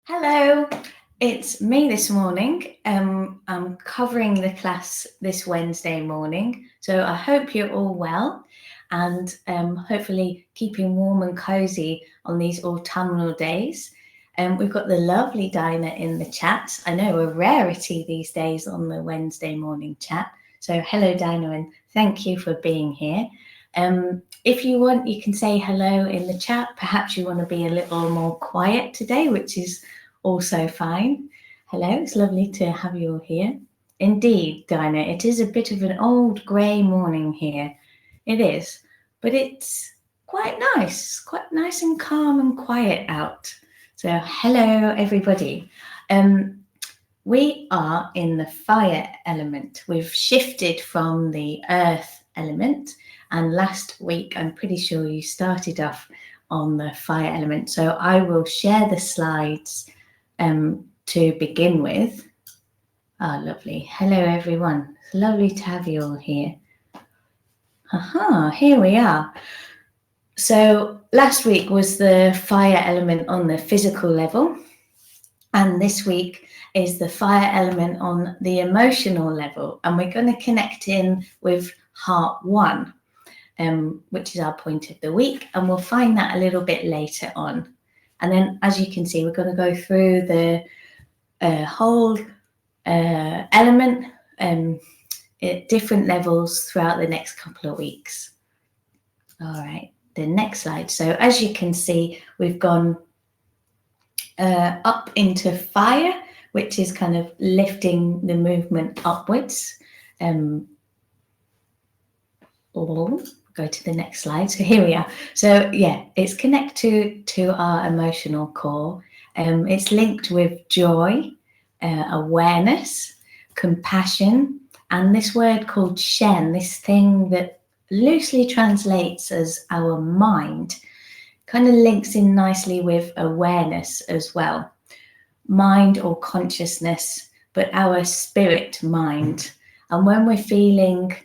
Hello, it's me this morning. I'm covering the class this Wednesday morning, so I hope you're all well and hopefully keeping warm and cozy on these autumnal days. We've got the lovely Dinah in the chat. I know a rarity these days on the Wednesday morning chat. So hello, Dinah, and thank you for being here. If you want, you can say hello in the chat. Perhaps you want to be a little more quiet today, which is also fine. Hello, it's lovely to have you all here. Indeed, Dinah, it is a bit of an old grey morning here. It is, but it's quite nice and calm and quiet out. So hello, everybody. We are in the fire element. We've shifted from the earth element, and last week I'm pretty sure you started off on the fire element. So I will share the slides to begin with. Ah, lovely. Hello, everyone. It's lovely to have you all here. Aha, here we are. So last week was the fire element on the physical level, and this week is the fire element on the emotional level, and we're going to connect in with heart one, which is our point of the week, and we'll find that a little bit later on. And then, as you can see, we're going to go through the whole element at different levels throughout the next couple of weeks. All right, the next slide. So as you can see, we've gone up into fire, which is kind of lifting the movement upwards. Go to the next slide. So here we are. So yeah, it's connected to our emotional core. It's linked with joy, awareness, compassion, and this word called Shen, this thing that loosely translates as our mind, kind of links in nicely with awareness as well. Mind or consciousness, but our spirit mind. And when we're feeling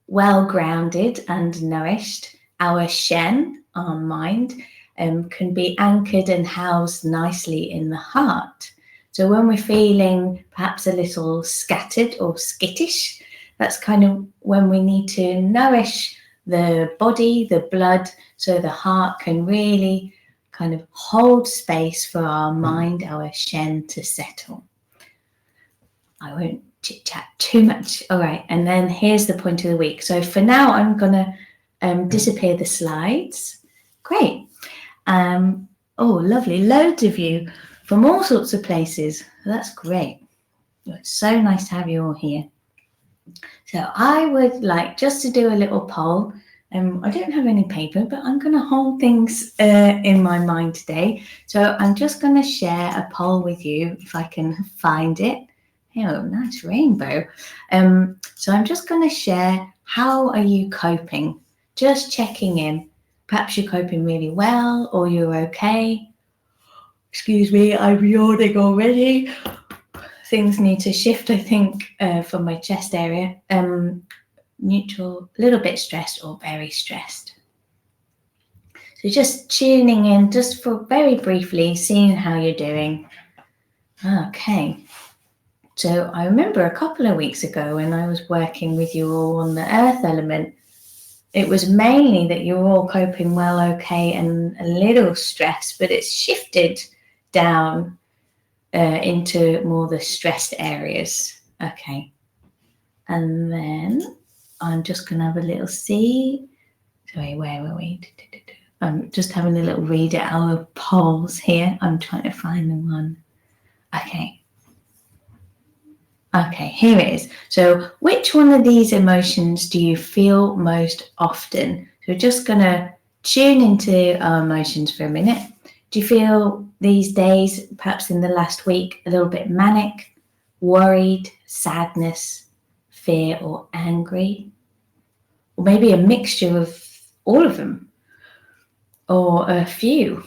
well grounded and nourished, our Shen, our mind, can be anchored and housed nicely in the heart. So when we're feeling perhaps a little scattered or skittish, that's kind of when we need to nourish the body, the blood, so the heart can really kind of hold space for our mind, our Shen, to settle. I won't chit chat too much. All right, and then here's the point of the week. So for now, I'm going to disappear the slides. Great. Oh, lovely. Loads of you from all sorts of places. That's great. It's so nice to have you all here. So I would like just to do a little poll. I don't have any paper, but I'm going to hold things in my mind today. So I'm just going to share a poll with you if I can find it. Oh, nice rainbow. So I'm just going to share, how are you coping? Just checking in. Perhaps you're coping really well or you're okay. Excuse me, I'm yawning already. Things need to shift, I think, from my chest area. Neutral, a little bit stressed or very stressed. So just tuning in just for very briefly, seeing how you're doing. Okay. So I remember a couple of weeks ago when I was working with you all on the earth element, it was mainly that you were all coping well, okay, and a little stressed, but it's shifted down into more the stressed areas. Okay. And then I'm just going to have a little see. Sorry, where were we? I'm just having a little read at our polls here. I'm trying to find the one. Okay. Okay, here it is. So which one of these emotions do you feel most often? So we're just going to tune into our emotions for a minute. Do you feel these days, perhaps in the last week, a little bit manic, worried, sadness, fear, or angry? Or maybe a mixture of all of them, or a few?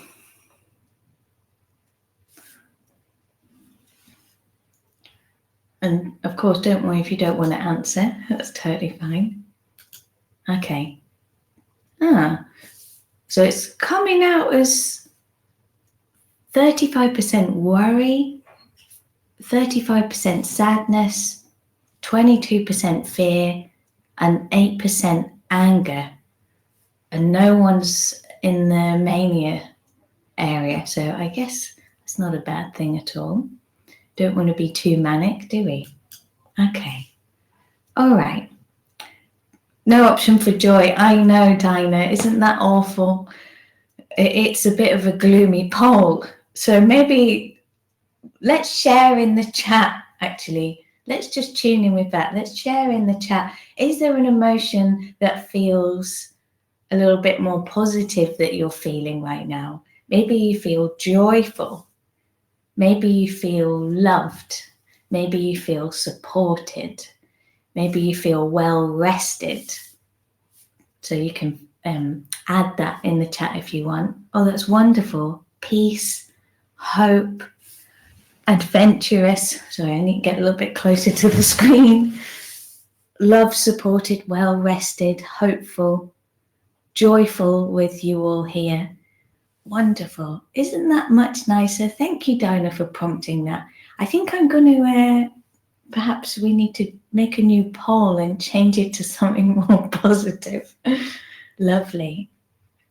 And of course, don't worry if you don't want to answer. That's totally fine. Okay. So it's coming out as 35% worry, 35% sadness, 22% fear, and 8% anger. And no one's in the mania area, so I guess it's not a bad thing at all. Don't want to be too manic, do we? Okay. All right. No option for joy. I know, Dinah. Isn't that awful? It's a bit of a gloomy poll. So maybe let's share in the chat, actually. Let's just tune in with that. Let's share in the chat. Is there an emotion that feels a little bit more positive that you're feeling right now? Maybe you feel joyful. Maybe you feel loved. Maybe you feel supported. Maybe you feel well rested. So you can add that in the chat if you want. Oh, that's wonderful. Peace, hope, adventurous. Sorry, I need to get a little bit closer to the screen. Love, supported, well rested, hopeful, joyful with you all here. Wonderful. Isn't that much nicer? Thank you, Dinah, for prompting that. I think I'm going to, perhaps we need to make a new poll and change it to something more positive. Lovely,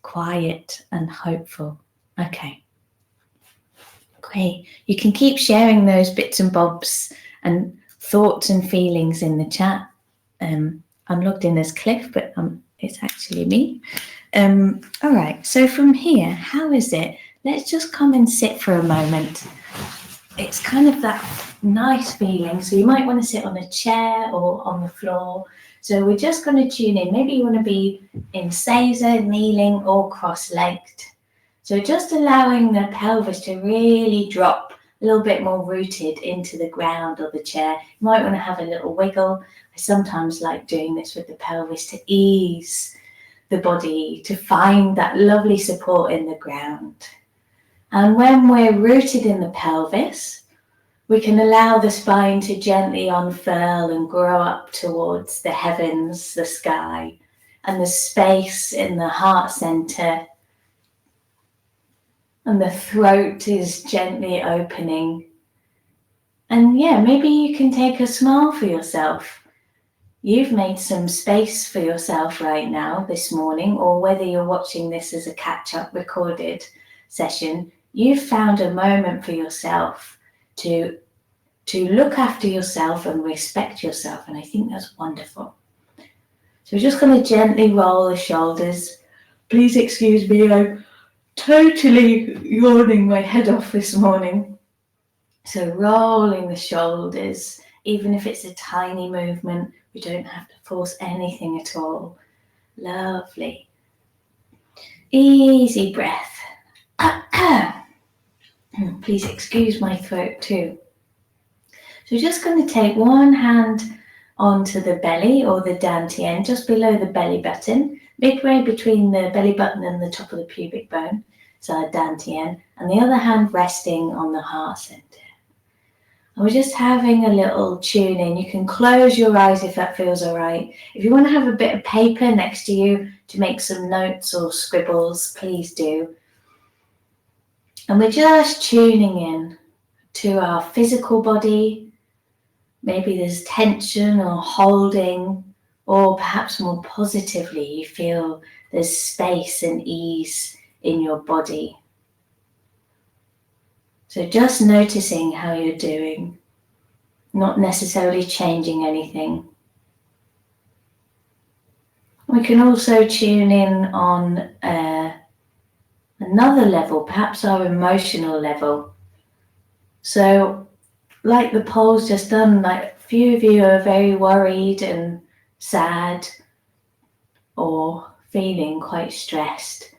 quiet and hopeful. Okay. Great. You can keep sharing those bits and bobs and thoughts and feelings in the chat. I'm logged in as Cliff, but it's actually me. All right, so from here, how is it? Let's just come and sit for a moment. It's kind of that nice feeling. So you might want to sit on a chair or on the floor. So we're just going to tune in. Maybe you want to be in seiza, kneeling, or cross-legged. So just allowing the pelvis to really drop a little bit more rooted into the ground or the chair. You might want to have a little wiggle. I sometimes like doing this with the pelvis to ease the body, to find that lovely support in the ground. And when we're rooted in the pelvis, we can allow the spine to gently unfurl and grow up towards the heavens, the sky, and the space in the heart center. And the throat is gently opening. And yeah, maybe you can take a smile for yourself. You've made some space for yourself right now this morning, or whether you're watching this as a catch-up recorded session, you've found a moment for yourself to look after yourself and respect yourself. And I think that's wonderful. So we're just going to gently roll the shoulders. Please excuse me, I'm totally yawning my head off this morning. So rolling the shoulders, even if it's a tiny movement, we don't have to force anything at all. Lovely. Easy breath. Please excuse my throat too. So we're just going to take one hand onto the belly or the dantian, just below the belly button, midway between the belly button and the top of the pubic bone, so our dantian, and the other hand resting on the heart center. And we're just having a little tune in. You can close your eyes if that feels all right. If you want to have a bit of paper next to you to make some notes or scribbles, please do. And we're just tuning in to our physical body. Maybe there's tension or holding, or perhaps more positively, you feel there's space and ease in your body. So just noticing how you're doing, not necessarily changing anything. We can also tune in on another level, perhaps our emotional level. So like the poll's just done, like a few of you are very worried and sad or feeling quite stressed.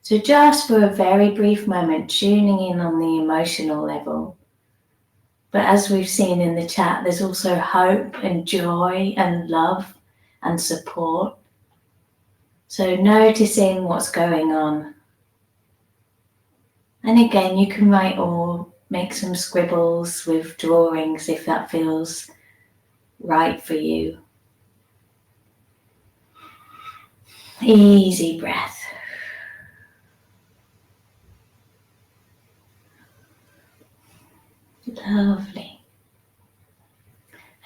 So just for a very brief moment, tuning in on the emotional level. But as we've seen in the chat, there's also hope and joy and love and support. So noticing what's going on. And again, you can write or make some scribbles with drawings if that feels right for you. Easy breath. Lovely.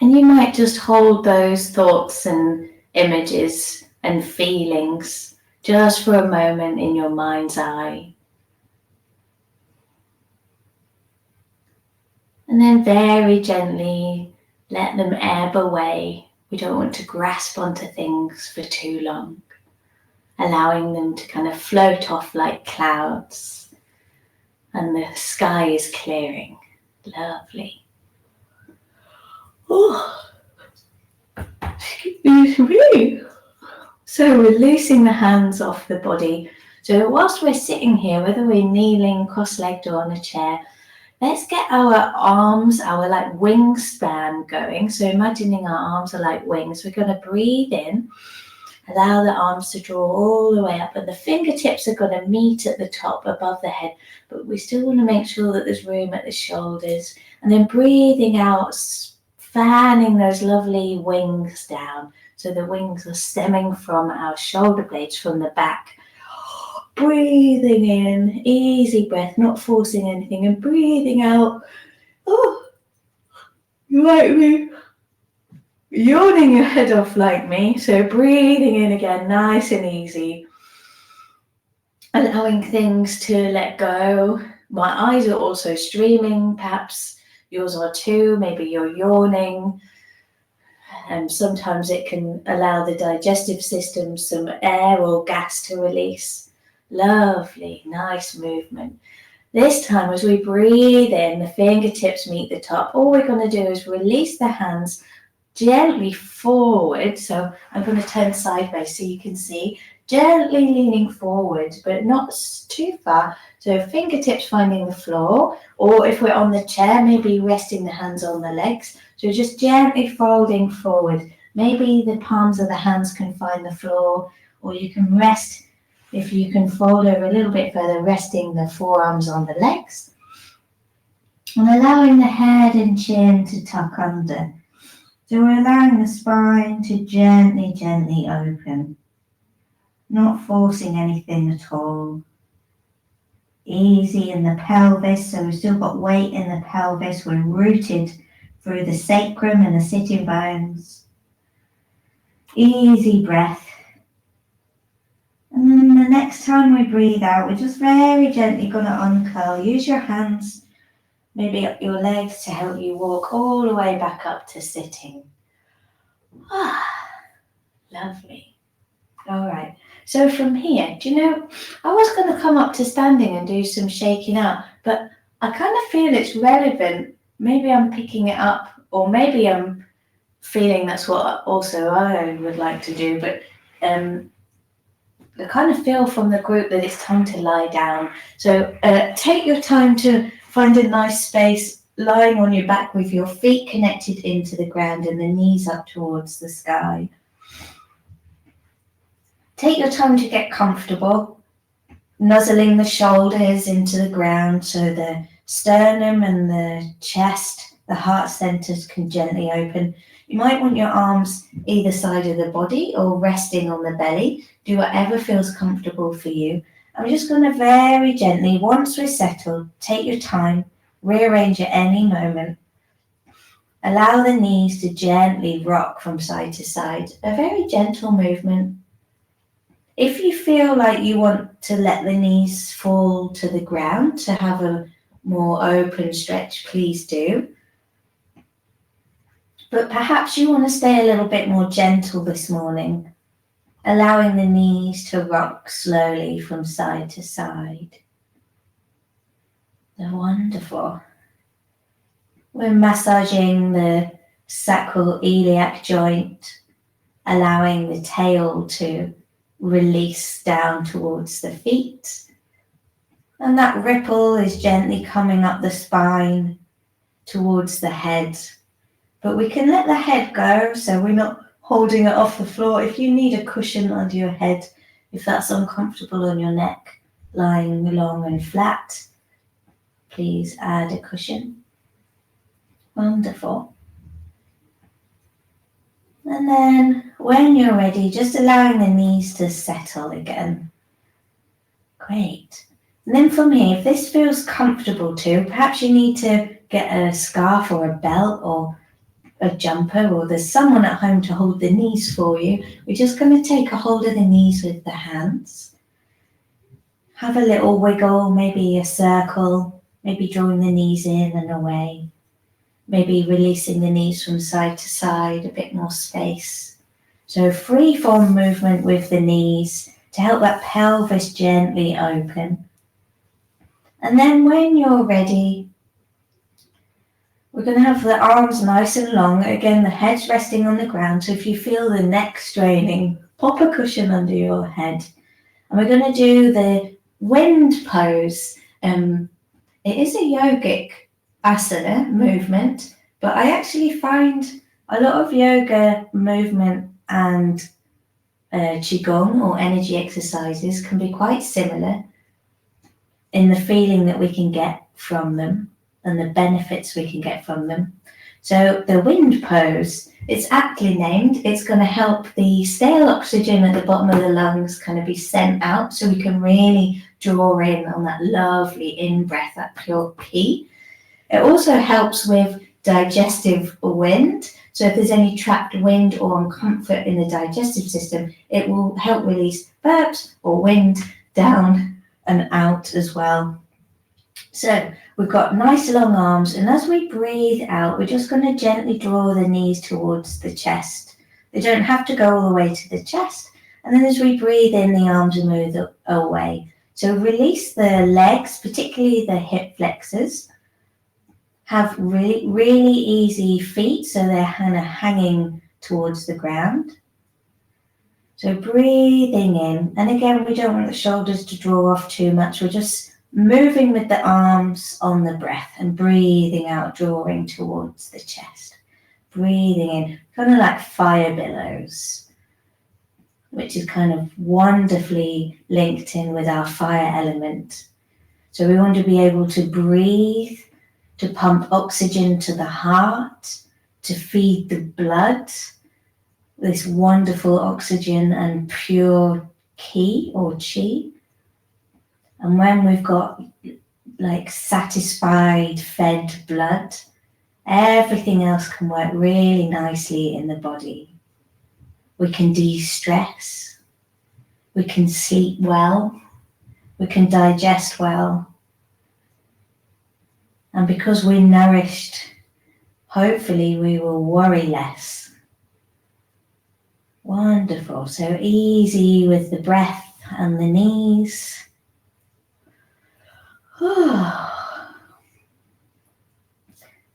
And you might just hold those thoughts and images and feelings just for a moment in your mind's eye. And then very gently let them ebb away. We don't want to grasp onto things for too long, allowing them to kind of float off like clouds. And the sky is clearing. Lovely. Oh, excuse me. So releasing the hands off the body. So whilst we're sitting here, whether we're kneeling, cross-legged or on a chair, let's get our arms, our like wingspan going. So imagining our arms are like wings. We're going to breathe in, allow the arms to draw all the way up, and the fingertips are going to meet at the top above the head, but we still want to make sure that there's room at the shoulders. And then breathing out, fanning those lovely wings down. So the wings are stemming from our shoulder blades from the back. Breathing in, easy breath, not forcing anything, and breathing out. Oh, you might be yawning your head off like me. So breathing in again, nice and easy. Allowing things to let go. My eyes are also streaming, perhaps yours are too, maybe you're yawning. And sometimes it can allow the digestive system some air or gas to release. Lovely, nice movement. This time as we breathe in, the fingertips meet the top. All we're going to do is release the hands gently forward. So I'm going to turn sideways so you can see. Gently leaning forward, but not too far. So fingertips finding the floor, or if we're on the chair, maybe resting the hands on the legs. So just gently folding forward. Maybe the palms of the hands can find the floor, or you can rest, if you can fold over a little bit further, resting the forearms on the legs. And allowing the head and chin to tuck under. So we're allowing the spine to gently, gently open. Not forcing anything at all. Easy in the pelvis, so we've still got weight in the pelvis. We're rooted through the sacrum and the sitting bones. Easy breath. And then the next time we breathe out, we're just very gently going to uncurl. Use your hands, maybe up your legs to help you walk all the way back up to sitting. Ah, lovely. All right. So from here, do you know, I was going to come up to standing and do some shaking out, but I kind of feel it's relevant. Maybe I'm picking it up, or maybe I'm feeling that's what also I would like to do, but I kind of feel from the group that it's time to lie down. So take your time to find a nice space, lying on your back with your feet connected into the ground and the knees up towards the sky. Take your time to get comfortable, nuzzling the shoulders into the ground so the sternum and the chest, the heart centers can gently open. You might want your arms either side of the body or resting on the belly. Do whatever feels comfortable for you. I'm just going to very gently, once we're settled, take your time, rearrange at any moment. Allow the knees to gently rock from side to side. A very gentle movement. If you feel like you want to let the knees fall to the ground to have a more open stretch, please do. But perhaps you want to stay a little bit more gentle this morning, allowing the knees to rock slowly from side to side. They're wonderful. We're massaging the sacroiliac joint, allowing the tail to release down towards the feet. And that ripple is gently coming up the spine towards the head. But we can let the head go, so we're not holding it off the floor. If you need a cushion under your head, if that's uncomfortable on your neck, lying long and flat, please add a cushion. Wonderful. And then when you're ready, just allowing the knees to settle again. Great. And then from here, if this feels comfortable too, perhaps you need to get a scarf or a belt or a jumper, or there's someone at home to hold the knees for you. We're just going to take a hold of the knees with the hands. Have a little wiggle, maybe a circle, maybe drawing the knees in and away, maybe releasing the knees from side to side, a bit more space. So free form movement with the knees to help that pelvis gently open. And then when you're ready, we're going to have the arms nice and long. Again, the head's resting on the ground. So if you feel the neck straining, pop a cushion under your head. And we're going to do the wind pose. It is a yogic asana movement, but I actually find a lot of yoga movement and Qi Gong or energy exercises can be quite similar in the feeling that we can get from them and the benefits we can get from them. So the wind pose, it's aptly named. It's going to help the stale oxygen at the bottom of the lungs kind of be sent out so we can really draw in on that lovely in-breath, that pure Qi. It also helps with digestive wind. So if there's any trapped wind or uncomfort in the digestive system, it will help release burps or wind down and out as well. So we've got nice long arms, and as we breathe out, we're just going to gently draw the knees towards the chest. They don't have to go all the way to the chest. And then as we breathe in, the arms are moved away. So release the legs, particularly the hip flexors. Have really, really easy feet, so they're kind of hanging towards the ground. So breathing in, and again, we don't want the shoulders to draw off too much. We're just moving with the arms on the breath and breathing out, drawing towards the chest. Breathing in, kind of like fire billows, which is kind of wonderfully linked in with our fire element. So we want to be able to breathe, to pump oxygen to the heart, to feed the blood, this wonderful oxygen and pure Qi or Qi. And when we've got like satisfied, fed blood, everything else can work really nicely in the body. We can de-stress, we can sleep well, we can digest well. And because we're nourished, hopefully we will worry less. Wonderful. So easy with the breath and the knees.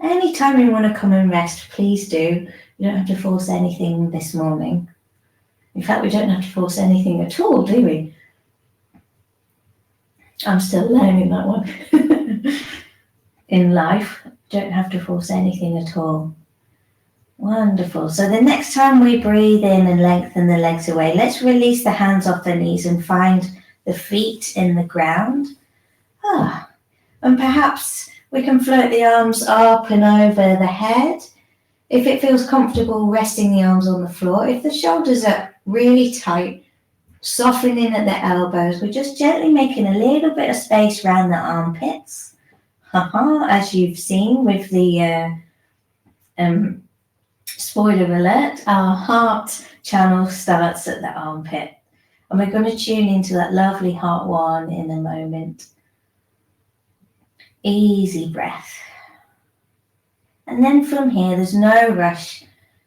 Anytime you want to come and rest, please do. You don't have to force anything this morning. In fact, we don't have to force anything at all, do we? I'm still learning that one. In life, don't have to force anything at all. Wonderful. So the next time we breathe in and lengthen the legs away, let's release the hands off the knees and find the feet in the ground. And perhaps we can float the arms up and over the head. If it feels comfortable, resting the arms on the floor. If the shoulders are really tight, softening at the elbows. We're just gently making a little bit of space around the armpits. As you've seen with the spoiler alert, our heart channel starts at the armpit. And we're going to tune into that lovely heart one in a moment. Easy breath. And then from here, there's no rush.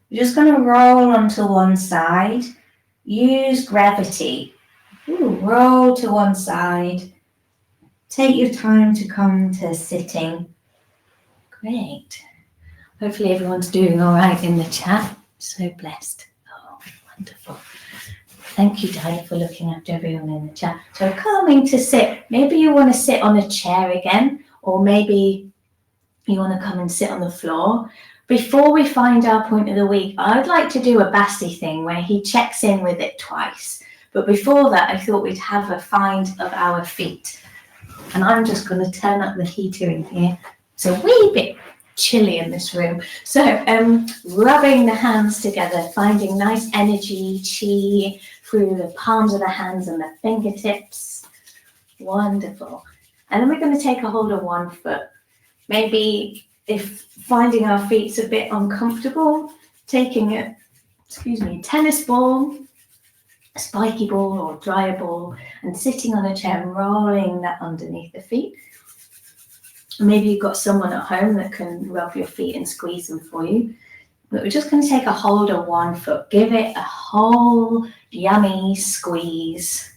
We're just going to roll onto one side. Use gravity. Roll to one side. Take your time to come to sitting. Great. Hopefully everyone's doing all right in the chat. So blessed. Oh, wonderful. Thank you, Diana, for looking after everyone in the chat. So coming to sit. Maybe you want to sit on a chair again, or maybe you want to come and sit on the floor. Before we find our point of the week, I'd like to do a Bassi thing where he checks in with it twice. But before that, I thought we'd have a find of our feet. And I'm just going to turn up the heater in here. It's a wee bit chilly in this room. So rubbing the hands together, finding nice energy, Qi, through the palms of the hands and the fingertips. Wonderful. And then we're going to take a hold of one foot. Maybe if finding our feet's a bit uncomfortable, taking a tennis ball, a spiky ball or dryer ball, and sitting on a chair and rolling that underneath the feet. Maybe you've got someone at home that can rub your feet and squeeze them for you. But we're just going to take a hold of one foot, give it a whole yummy squeeze,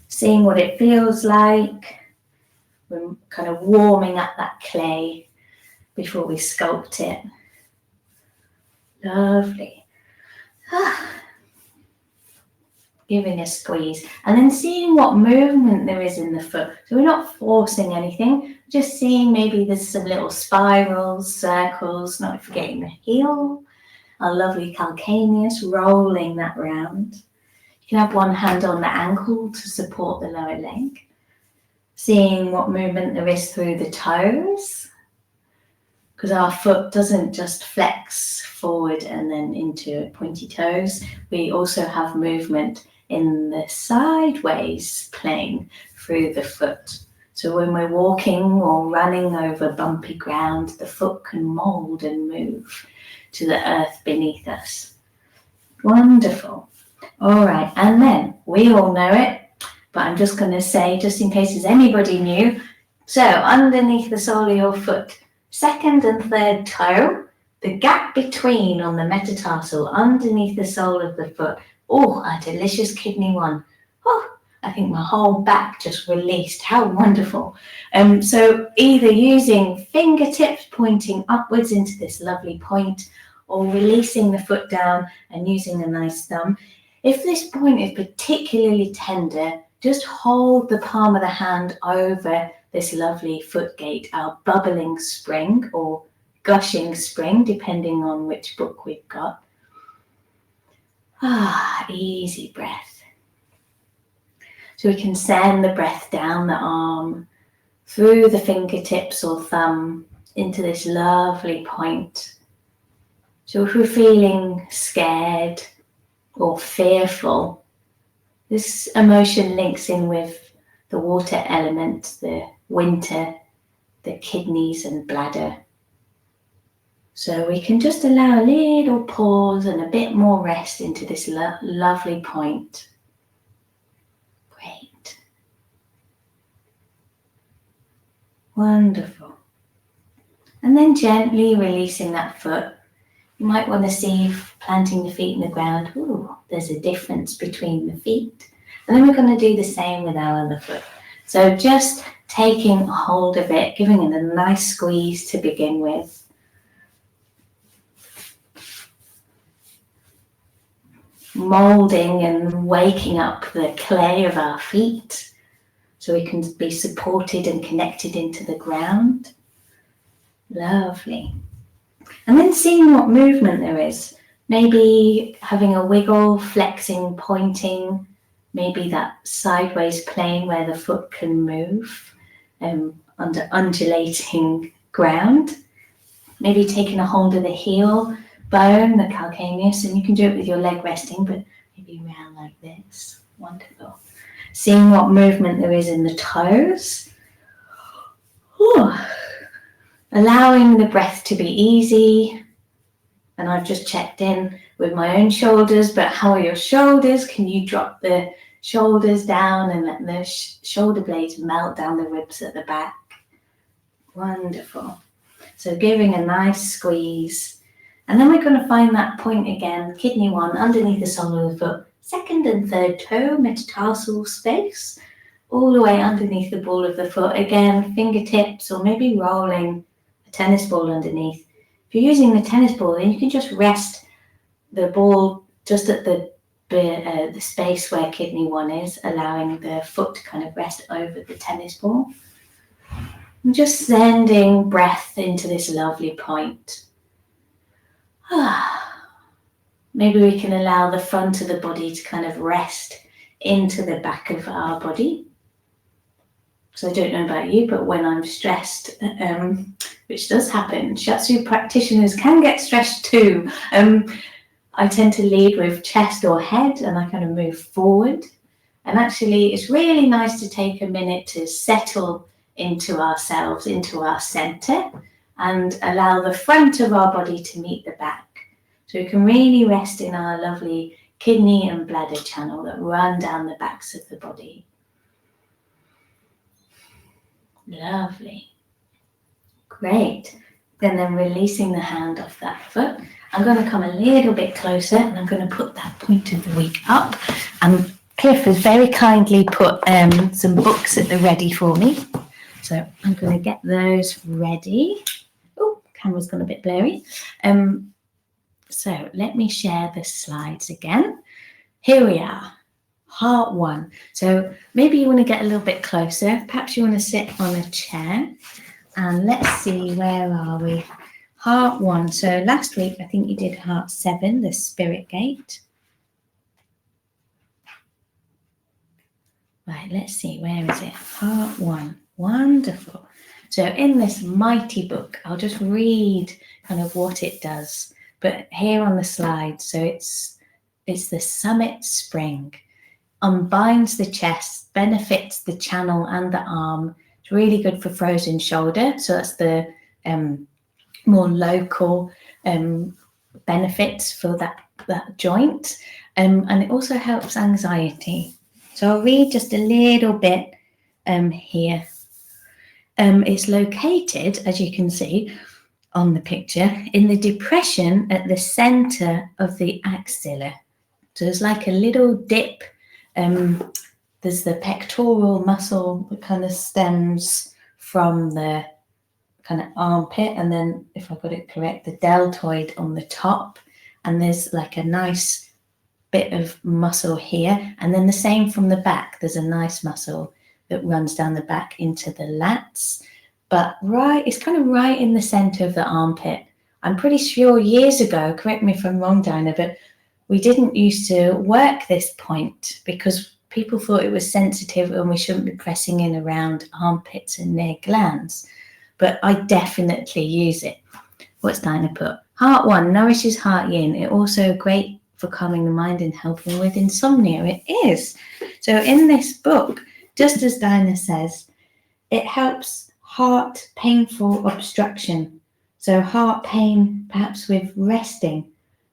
seeing what it feels like. We're kind of warming up that clay before we sculpt it. Lovely. Giving a squeeze and then seeing what movement there is in the foot. So we're not forcing anything, just seeing maybe there's some little spirals, circles, not forgetting the heel, our lovely calcaneus, rolling that round. You can have one hand on the ankle to support the lower leg. Seeing what movement there is through the toes, because our foot doesn't just flex forward and then into pointy toes. We also have movement in the sideways plane through the foot. So when we're walking or running over bumpy ground, the foot can mold and move to the earth beneath us. Wonderful. All right, and then we all know it, but I'm just going to say, just in case there's anybody new, so underneath the sole of your foot, second and third toe, the gap between on the metatarsal underneath the sole of the foot. Oh, a delicious kidney one. Oh, I think my whole back just released. How wonderful. So either using fingertips pointing upwards into this lovely point or releasing the foot down and using a nice thumb. If this point is particularly tender, just hold the palm of the hand over this lovely foot gate, our bubbling spring or gushing spring, depending on which book we've got. Easy breath. So we can send the breath down the arm, through the fingertips or thumb, into this lovely point. So if we're feeling scared or fearful, this emotion links in with the water element, the winter, the kidneys and bladder. So we can just allow a little pause and a bit more rest into this lovely point. Great. Wonderful. And then gently releasing that foot. You might want to see if planting the feet in the ground, there's a difference between the feet. And then we're going to do the same with our other foot. So just taking hold of it, giving it a nice squeeze to begin with. Molding and waking up the clay of our feet so we can be supported and connected into the ground. Lovely. And then seeing what movement there is. Maybe having a wiggle, flexing, pointing, maybe that sideways plane where the foot can move under undulating ground. Maybe taking a hold of the heel bone, the calcaneus, and you can do it with your leg resting, but maybe around like this. Wonderful. Seeing what movement there is in the toes. Allowing the breath to be easy. And I've just checked in with my own shoulders, but how are your shoulders? Can you drop the shoulders down and let the shoulder blades melt down the ribs at the back? Wonderful. So giving a nice squeeze. And then we're going to find that point again, kidney one, underneath the sole of the foot, second and third toe, metatarsal space, all the way underneath the ball of the foot. Again, fingertips or maybe rolling a tennis ball underneath. If you're using the tennis ball, then you can just rest the ball just at the space where kidney one is, allowing the foot to kind of rest over the tennis ball. And just sending breath into this lovely point. Maybe we can allow the front of the body to kind of rest into the back of our body. So I don't know about you, but when I'm stressed, which does happen, Shiatsu practitioners can get stressed too. I tend to lead with chest or head and I kind of move forward And actually, it's really nice to take a minute to settle into ourselves, into our center, and allow the front of our body to meet the back. So we can really rest in our lovely kidney and bladder channel that run down the backs of the body. Lovely. Great. Then releasing the hand off that foot. I'm going to come a little bit closer and I'm going to put that point of the week up. And Cliff has very kindly put some books at the ready for me. So I'm going to get those ready. Oh, camera's gone a bit blurry. So let me share the slides again. Here we are, Heart 1. So maybe you want to get a little bit closer. Perhaps you want to sit on a chair. And let's see, where are we? Heart 1. So last week, I think you did Heart 7, the Spirit Gate. Right, let's see, where is it? Heart 1. Wonderful. So in this mighty book, I'll just read kind of what it does. But here on the slide, so it's the summit spring. Unbinds the chest, benefits the channel and the arm. It's really good for frozen shoulder. So that's the more local benefits for that joint. And it also helps anxiety. So I'll read just a little bit here. It's located, as you can see on the picture, in the depression at the center of the axilla. So there's like a little dip. There's the pectoral muscle that kind of stems from the kind of armpit, and then, if I got it correct, the deltoid on the top. And there's like a nice bit of muscle here, and then the same from the back. There's a nice muscle that runs down the back into the lats, but it's kind of right in the center of the armpit. I'm pretty sure years ago, correct me if I'm wrong, Dinah, but we didn't used to work this point because people thought it was sensitive and we shouldn't be pressing in around armpits and near glands. But I definitely use it. What's Dinah put? Heart 1 nourishes heart yin. It also great for calming the mind and helping with insomnia. It is. So in this book, just as Dinah says, it helps heart painful obstruction. So heart pain, perhaps with resting,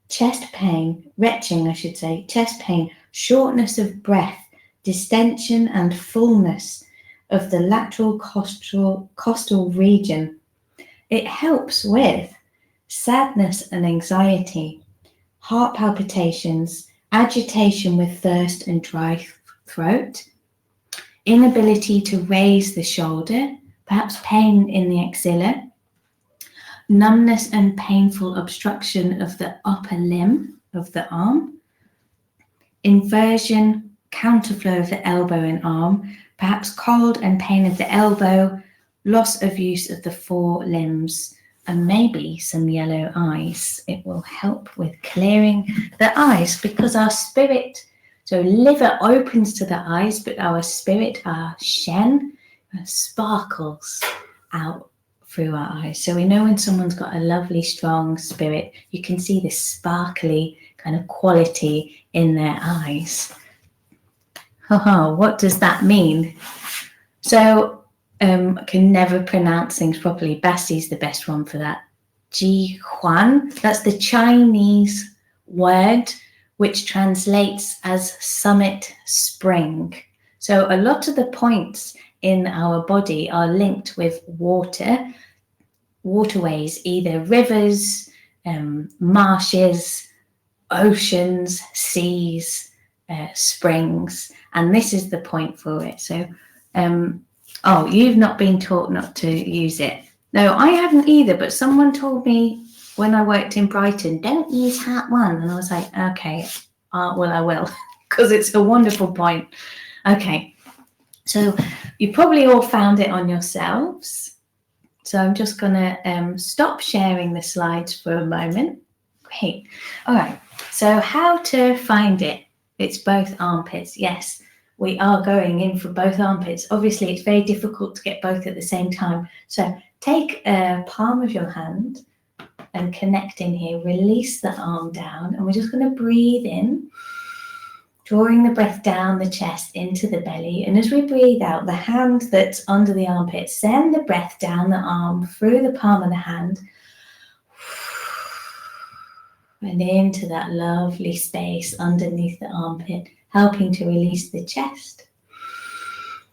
chest pain, retching, I should say, chest pain, shortness of breath, distension and fullness of the lateral costal region. It helps with sadness and anxiety, heart palpitations, agitation with thirst and dry throat, inability to raise the shoulder, perhaps pain in the axilla, numbness and painful obstruction of the upper limb of the arm, inversion, counterflow of the elbow and arm, perhaps cold and pain of the elbow, loss of use of the fore limbs, and maybe some yellow eyes. It will help with clearing the eyes because our spirit, so liver opens to the eyes, but our spirit, our Shen, sparkles out through our eyes. So we know when someone's got a lovely, strong spirit, you can see this sparkly kind of quality in their eyes. What does that mean? So I can never pronounce things properly. Basti's the best one for that. Ji Huan, that's the Chinese word which translates as summit spring. So a lot of the points in our body are linked with waterways, either rivers, marshes, oceans, seas, springs, and this is the point for it. So, you've not been taught not to use it. No, I haven't either, but someone told me when I worked in Brighton, don't use Heart 1, and I was like, okay, well, I will, because it's a wonderful point. Okay, so you probably all found it on yourselves. So I'm just going to stop sharing the slides for a moment. Great. All right. So how to find it? It's both armpits. Yes, we are going in for both armpits. Obviously, it's very difficult to get both at the same time. So take a palm of your hand and connect in here. Release the arm down. And we're just going to breathe in. drawing the breath down the chest into the belly. And as we breathe out, the hand that's under the armpit, send the breath down the arm through the palm of the hand and into that lovely space underneath the armpit, helping to release the chest.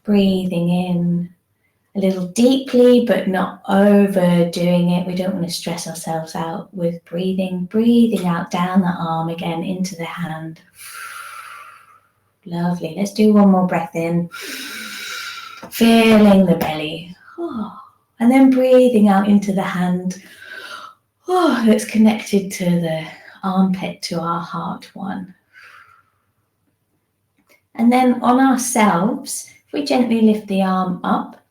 Breathing in a little deeply, but not overdoing it. We don't want to stress ourselves out with breathing. Breathing out down the arm again into the hand. Lovely. Let's do one more breath in. Feeling the belly. And then breathing out into the hand. That's connected to the armpit, to our heart one. And then on ourselves, if we gently lift the arm up,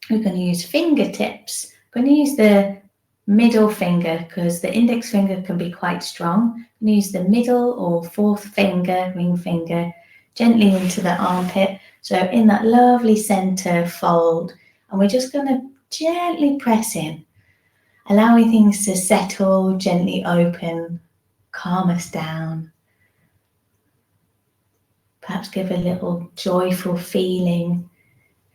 we're going to use fingertips. We're going to use the middle finger because the index finger can be quite strong. We're going to use the middle or fourth finger, ring finger, gently into the armpit. So in that lovely center fold. And we're just going to gently press in, allowing things to settle, gently open, calm us down. Perhaps give a little joyful feeling.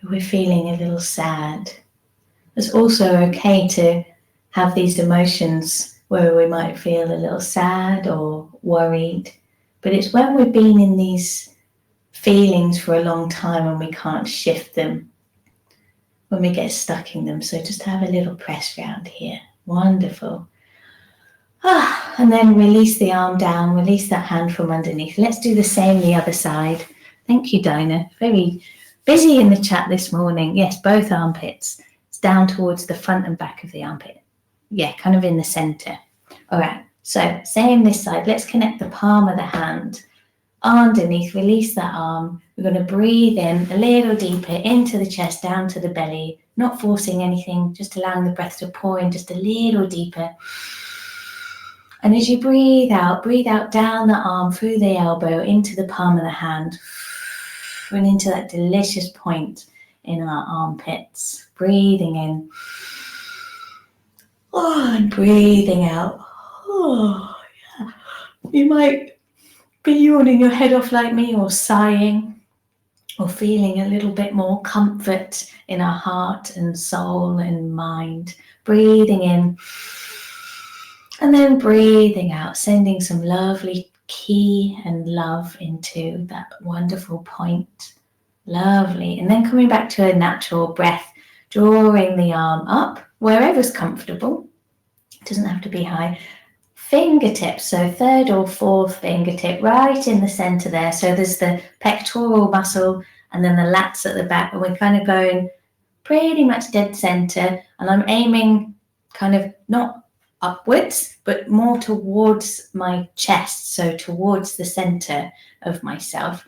If we're feeling a little sad. It's also okay to have these emotions where we might feel a little sad or worried. But it's when we've been in these feelings for a long time and we can't shift them, when we get stuck in them. So just have a little press round here. Wonderful. And then release the arm down, release that hand from underneath. Let's do the same the other side. Thank you, Dinah. Very busy in the chat this morning. Yes, both armpits. It's down towards the front and back of the armpit. Yeah, kind of in the center. All right, so same this side. Let's connect the palm of the hand underneath, release that arm. We're going to breathe in a little deeper into the chest, down to the belly, not forcing anything, just allowing the breath to pour in just a little deeper. And as you breathe out down the arm, through the elbow, into the palm of the hand, and into that delicious point in our armpits. Breathing in. And breathing out. Yeah. You might be yawning your head off like me, or sighing, or feeling a little bit more comfort in our heart and soul and mind. Breathing in. And then breathing out, sending some lovely Qi and love into that wonderful point. Lovely. And then coming back to a natural breath, drawing the arm up, wherever's comfortable. It doesn't have to be high. Fingertips, so third or fourth fingertip right in the center there. So there's the pectoral muscle and then the lats at the back. And we're kind of going pretty much dead center. And I'm aiming kind of not upwards, but more towards my chest, so towards the center of myself.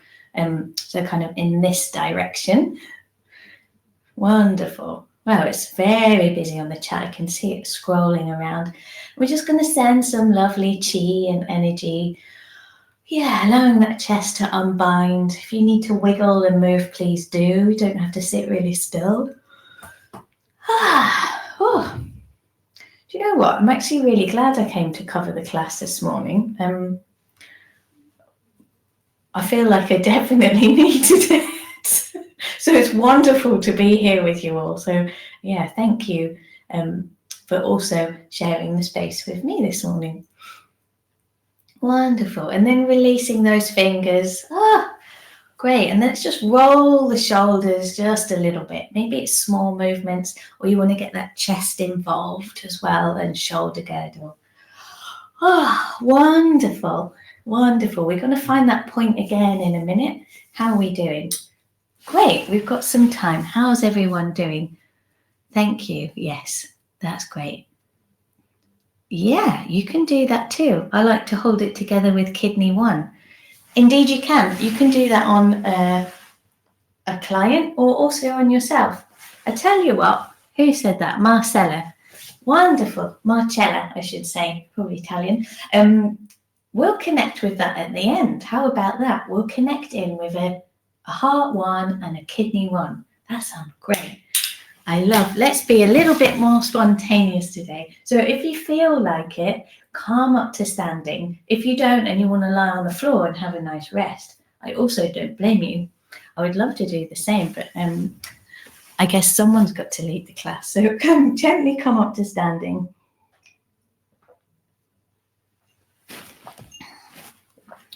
So kind of in this direction. Wonderful. Wow, it's very busy on the chat. I can see it scrolling around. We're just going to send some lovely Qi and energy. Yeah, allowing that chest to unbind. If you need to wiggle and move, please do. You don't have to sit really still. Do you know what? I'm actually really glad I came to cover the class this morning. I feel like I definitely needed it. So it's wonderful to be here with you all. So yeah, thank you for also sharing the space with me this morning. Wonderful. And then releasing those fingers. Great. And let's just roll the shoulders just a little bit. Maybe it's small movements, or you want to get that chest involved as well, and shoulder girdle. Wonderful. Wonderful. We're going to find that point again in a minute. How are we doing? Great. We've got some time. How's everyone doing? Thank you. Yes, that's great. Yeah, you can do that too. I like to hold it together with kidney 1. Indeed, you can. You can do that on a client or also on yourself. I tell you what, who said that? Marcella. Wonderful. Marcella, I should say, probably Italian. We'll connect with that at the end. How about that? We'll connect in with a heart 1 and a kidney 1. That sounds great. I love, let's be a little bit more spontaneous today. So if you feel like it, calm up to standing. If you don't and you want to lie on the floor and have a nice rest, I also don't blame you. I would love to do the same, but I guess someone's got to lead the class. So gently come up to standing.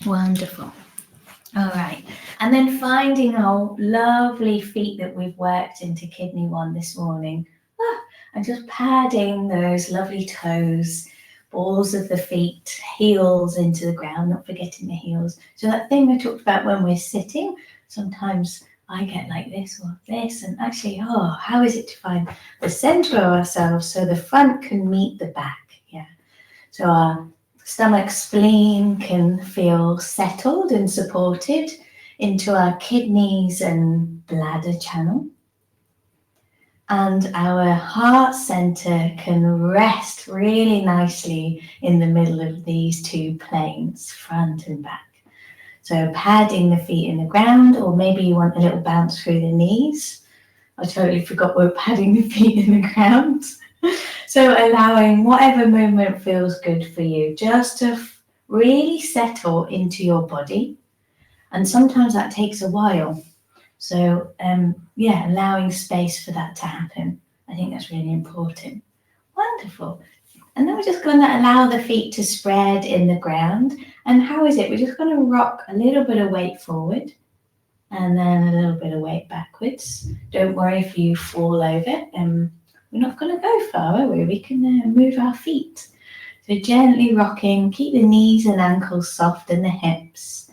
Wonderful. All right. And then finding our lovely feet that we've worked into kidney 1 this morning. And just padding those lovely toes, balls of the feet, heels into the ground, not forgetting the heels. So that thing we talked about when we're sitting, sometimes I get like this or this, and actually, how is it to find the center of ourselves so the front can meet the back? Yeah. So our stomach, spleen can feel settled and supported into our kidneys and bladder channel. And our heart center can rest really nicely in the middle of these 2 planes, front and back. So padding the feet in the ground, or maybe you want a little bounce through the knees. I totally forgot we're padding the feet in the ground. So allowing whatever movement feels good for you, just to really settle into your body. And sometimes that takes a while. So allowing space for that to happen. I think that's really important. Wonderful. And then we're just going to allow the feet to spread in the ground. And how is it? We're just going to rock a little bit of weight forward and then a little bit of weight backwards. Don't worry if you fall over. We're not going to go far, are we? We can move our feet. So gently rocking. Keep the knees and ankles soft and the hips.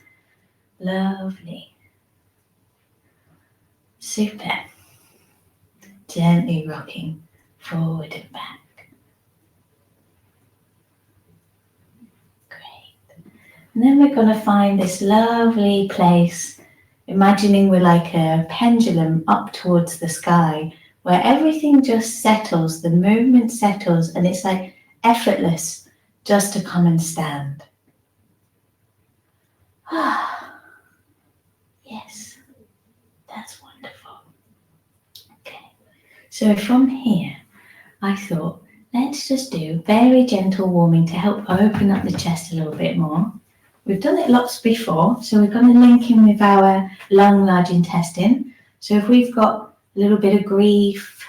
Lovely. Super. Gently rocking forward and back. Great. And then we're going to find this lovely place, imagining we're like a pendulum up towards the sky, where everything just settles, the movement settles, and it's like effortless just to come and stand. Yes, that's wonderful. Okay, so from here, I thought, let's just do very gentle warming to help open up the chest a little bit more. We've done it lots before, so we're going to link in with our lung, large intestine. So if we've got a little bit of grief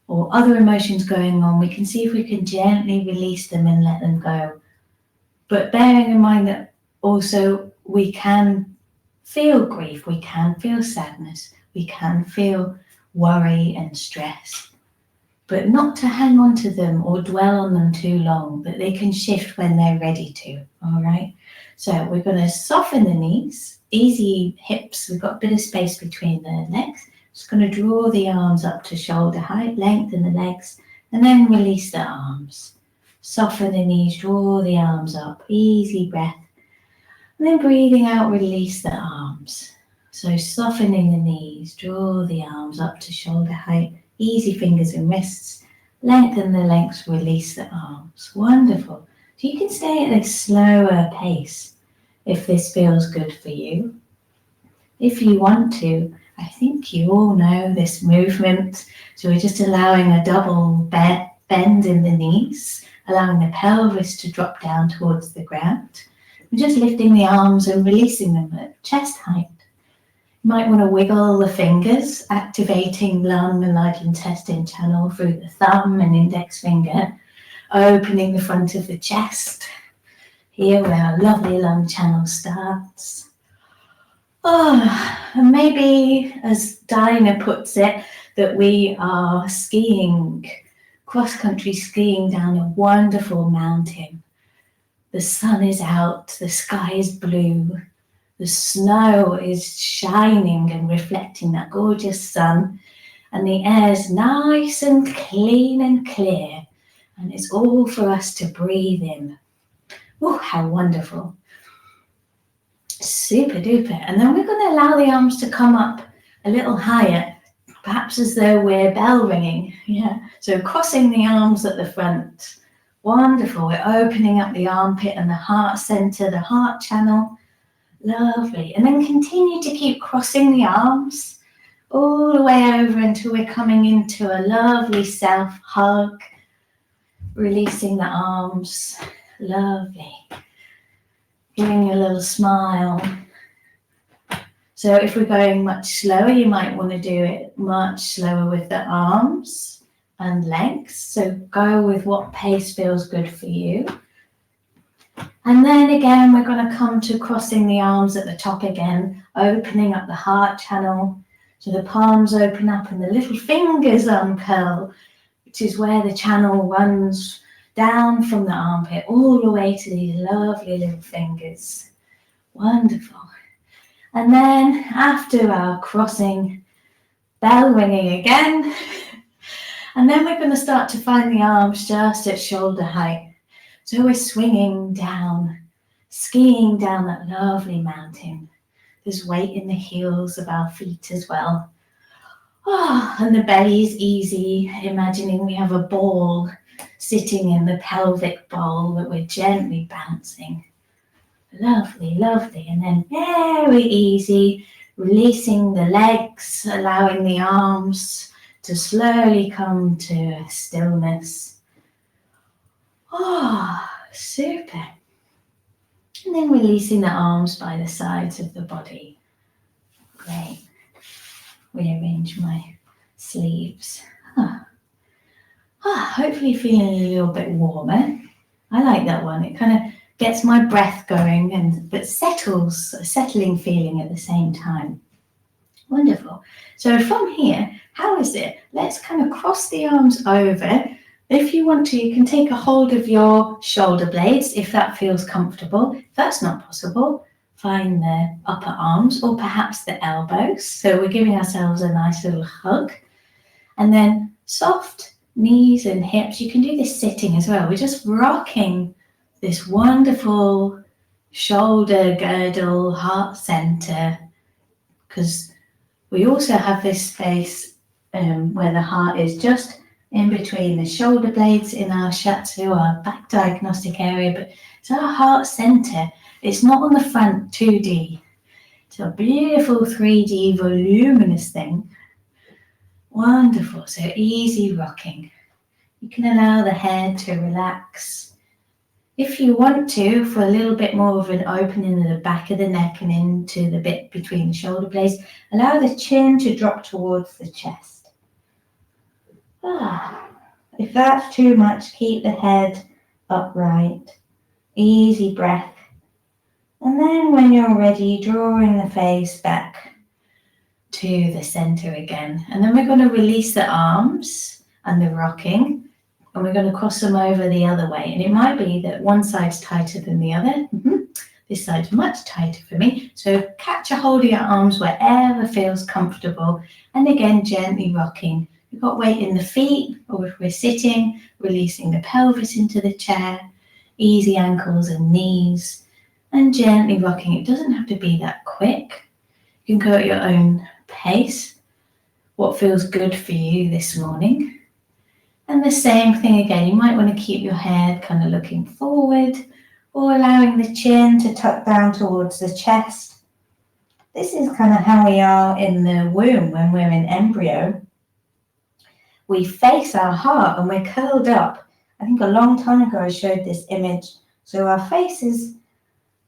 or other emotions going on, we can see if we can gently release them and let them go. But bearing in mind that also we can feel grief, we can feel sadness, we can feel worry and stress, but not to hang on to them or dwell on them too long, but they can shift when they're ready to, all right? So we're going to soften the knees, easy hips, we've got a bit of space between the legs. Just going to draw the arms up to shoulder height, lengthen the legs, and then release the arms. Soften the knees, draw the arms up, easy breath. And then breathing out, release the arms. So softening the knees, draw the arms up to shoulder height, easy fingers and wrists, lengthen the legs, release the arms. Wonderful. So you can stay at a slower pace if this feels good for you. If you want to, I think you all know this movement. So we're just allowing a double bend in the knees, allowing the pelvis to drop down towards the ground. We're just lifting the arms and releasing them at chest height. You might want to wiggle the fingers, activating lung and large intestine channel through the thumb and index finger, opening the front of the chest. Here where our lovely lung channel starts. And maybe, as Dinah puts it, that we are skiing, cross-country skiing down a wonderful mountain. The sun is out, the sky is blue, the snow is shining and reflecting that gorgeous sun, and the air is nice and clean and clear, and it's all for us to breathe in. Oh, how wonderful. Super duper. And then we're going to allow the arms to come up a little higher, perhaps as though we're bell ringing. Yeah. So crossing the arms at the front. Wonderful. We're opening up the armpit and the heart center, the heart channel. Lovely. And then continue to keep crossing the arms all the way over until we're coming into a lovely self hug. Releasing the arms. Lovely. Giving you a little smile. So if we're going much slower, you might want to do it much slower with the arms and legs. So go with what pace feels good for you. And then again, we're going to come to crossing the arms at the top again, opening up the heart channel. So the palms open up and the little fingers uncurl, which is where the channel runs down from the armpit all the way to these lovely little fingers. Wonderful. And then after our crossing, bell ringing again. And then we're going to start to find the arms just at shoulder height. So we're swinging down, skiing down that lovely mountain. There's weight in the heels of our feet as well. Oh, and the belly is easy, imagining we have a ball sitting in the pelvic bowl that we're gently bouncing. Lovely, lovely. And then very easy, releasing the legs, allowing the arms to slowly come to stillness. Oh, super. And then releasing the arms by the sides of the body. Great. Rearrange my sleeves. Hopefully feeling a little bit warmer. I like that one. It kind of gets my breath going but settles, a settling feeling at the same time. Wonderful. So from here, how is it? Let's kind of cross the arms over. If you want to, you can take a hold of your shoulder blades if that feels comfortable. If that's not possible, find the upper arms or perhaps the elbows. So we're giving ourselves a nice little hug. And then soft knees and hips. You can do this sitting as well. We're just rocking this wonderful shoulder girdle, heart center, because we also have this space where the heart is just in between the shoulder blades in our Shiatsu, our back diagnostic area, but it's our heart center. It's not on the front 2D. It's a beautiful 3D voluminous thing. Wonderful. So easy rocking. You can allow the head to relax. If you want to, for a little bit more of an opening in the back of the neck and into the bit between the shoulder blades, allow the chin to drop towards the chest. If that's too much, keep the head upright. Easy breath. And then when you're ready, drawing the face back to the center again. And then we're going to release the arms and the rocking. And we're going to cross them over the other way. And it might be that one side's tighter than the other. This side's much tighter for me. So catch a hold of your arms wherever feels comfortable. And again, gently rocking. We've got weight in the feet, or if we're sitting, releasing the pelvis into the chair. Easy ankles and knees. And gently rocking. It doesn't have to be that quick. You can go at your own pace. What feels good for you this morning. And the same thing again, you might want to keep your head kind of looking forward or allowing the chin to tuck down towards the chest. This is kind of how we are in the womb when we're in embryo. We face our heart and we're curled up. I think a long time ago I showed this image. So our face is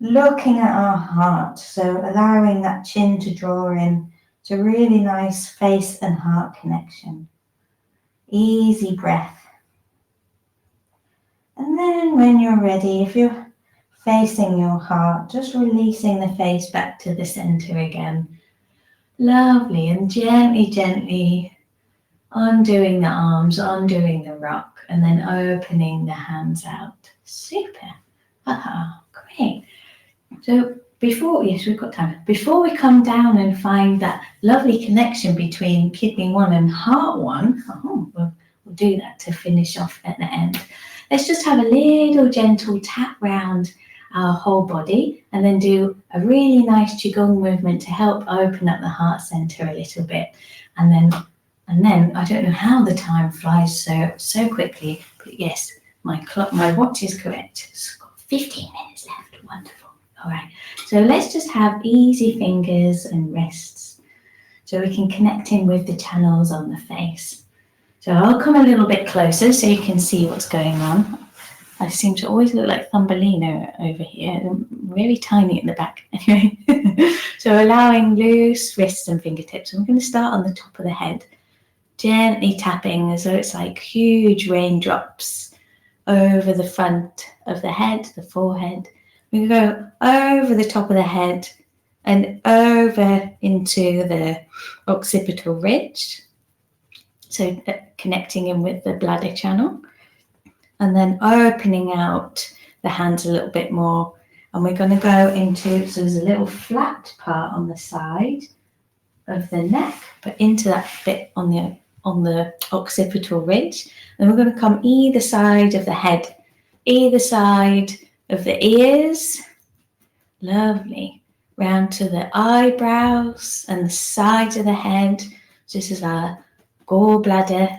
looking at our heart. So allowing that chin to draw in. It's a really nice face and heart connection. Easy breath. And then when you're ready, if you're facing your heart, just releasing the face back to the center again. Lovely. And gently, gently undoing the arms, undoing the rock, and then opening the hands out. Super. Great. So we've got time. Before we come down and find that lovely connection between kidney 1 and heart 1, we'll do that to finish off at the end. Let's just have a little gentle tap round our whole body and then do a really nice Qi Gong movement to help open up the heart center a little bit. And then I don't know how the time flies so quickly, but yes, my watch is correct. It's got 15 minutes left. Wonderful. All right, so let's just have easy fingers and wrists so we can connect in with the channels on the face. So I'll come a little bit closer so you can see what's going on. I seem to always look like Thumbelina over here. I'm really tiny in the back. Anyway, so allowing loose wrists and fingertips. I'm going to start on the top of the head, gently tapping as though it's like huge raindrops over the front of the head, the forehead. We go over the top of the head and over into the occipital ridge. So connecting in with the bladder channel. And then opening out the hands a little bit more. And we're going to go into, so there's a little flat part on the side of the neck, but into that bit on the occipital ridge. And we're going to come either side of the head, either side of the ears. Lovely. Round to the eyebrows and the sides of the head. So this is our gallbladder.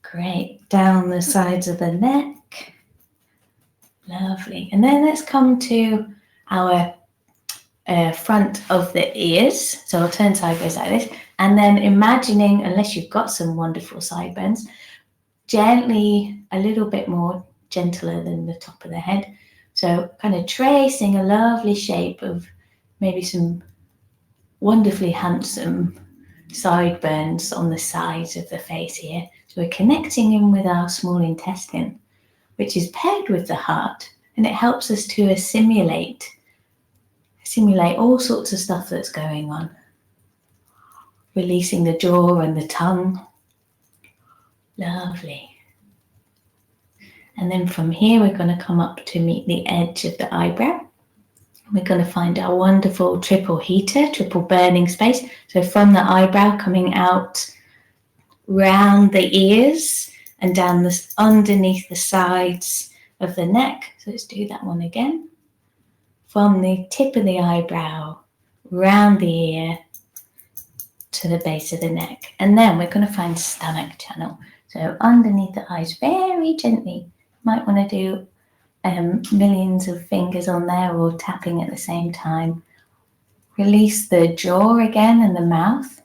Great. Down the sides of the neck. Lovely. And then let's come to our front of the ears. So I'll turn sideways like this. And then imagining, unless you've got some wonderful sideburns, gently, a little bit more gentler than the top of the head. So kind of tracing a lovely shape of maybe some wonderfully handsome sideburns on the sides of the face here. So we're connecting in with our small intestine, which is paired with the heart, and it helps us to assimilate all sorts of stuff that's going on. Releasing the jaw and the tongue. Lovely. And then from here, we're going to come up to meet the edge of the eyebrow. We're going to find our wonderful triple heater, triple burning space. So from the eyebrow coming out round the ears and down this underneath the sides of the neck. So let's do that one again. From the tip of the eyebrow, round the ear to the base of the neck. And then we're going to find stomach channel. So underneath the eyes, very gently. Might want to do millions of fingers on there or tapping at the same time. Release the jaw again and the mouth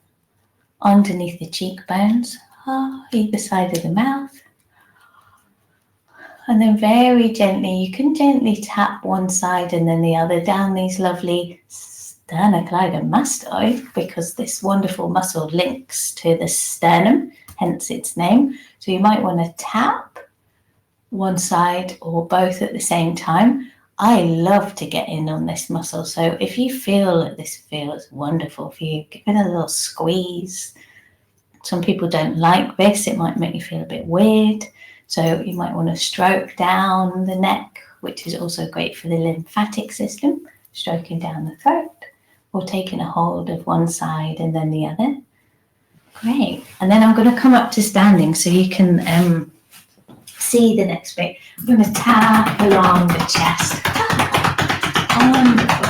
underneath the cheekbones, either side of the mouth. And then very gently, you can gently tap one side and then the other down these lovely sternocleidomastoid, because this wonderful muscle links to the sternum, hence its name. So you might want to tap one side or both at the same time. I love to get in on this muscle. So if you feel that this feels wonderful for you, give it a little squeeze. Some people don't like this. It might make you feel a bit weird. So you might want to stroke down the neck, which is also great for the lymphatic system, stroking down the throat, or taking a hold of one side and then the other. Great. And then I'm going to come up to standing so you can see the next bit. I'm going to tap along the chest. Wonderful.